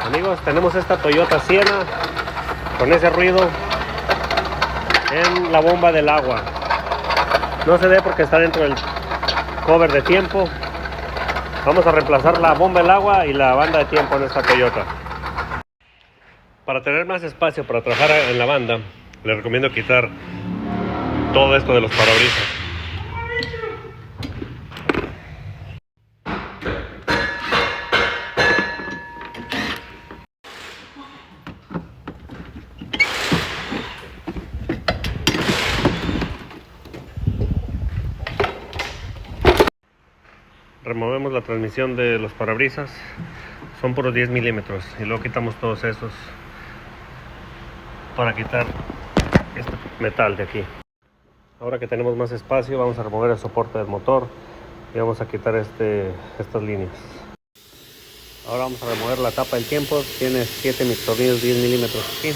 Amigos, tenemos esta Toyota Sienna con ese ruido en la bomba del agua. No se ve porque está dentro del cover de tiempo. Vamos a reemplazar la bomba del agua y la banda de tiempo en esta Toyota. Para tener más espacio para trabajar en la banda, les recomiendo quitar todo esto de los parabrisas. Removemos la transmisión de los parabrisas, son puros 10 milímetros, y luego quitamos todos esos para quitar este metal de aquí. Ahora que tenemos más espacio, vamos a remover el soporte del motor y vamos a quitar estas líneas. Ahora vamos a remover la tapa del tiempo, tiene 7 tornillos 10 milímetros aquí.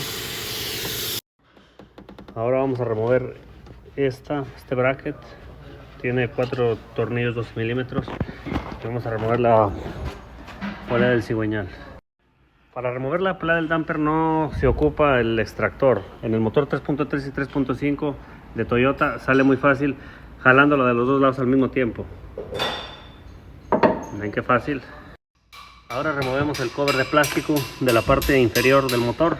Ahora vamos a remover este bracket, tiene 4 tornillos 12 milímetros. Vamos a remover la polea del cigüeñal. Para remover la polea del damper no se ocupa el extractor. En el motor 3.3 y 3.5 de Toyota sale muy fácil jalándola de los dos lados al mismo tiempo. ¿Ven qué fácil? Ahora removemos el cover de plástico de la parte inferior del motor.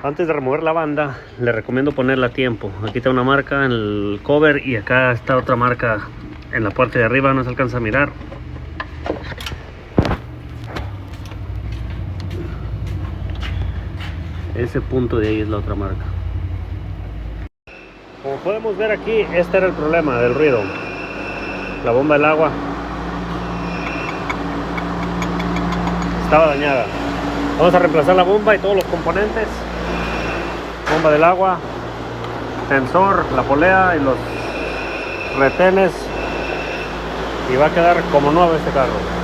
Antes de remover la banda, le recomiendo ponerla a tiempo. Aquí está una marca en el cover y acá está otra marca en la parte de arriba, no se alcanza a mirar. Ese punto de ahí es la otra marca. Como podemos ver aquí, este era el problema del ruido. La bomba del agua estaba dañada. Vamos a reemplazar la bomba y todos los componentes. Bomba del agua, tensor, la polea y los retenes, y va a quedar como nuevo este carro.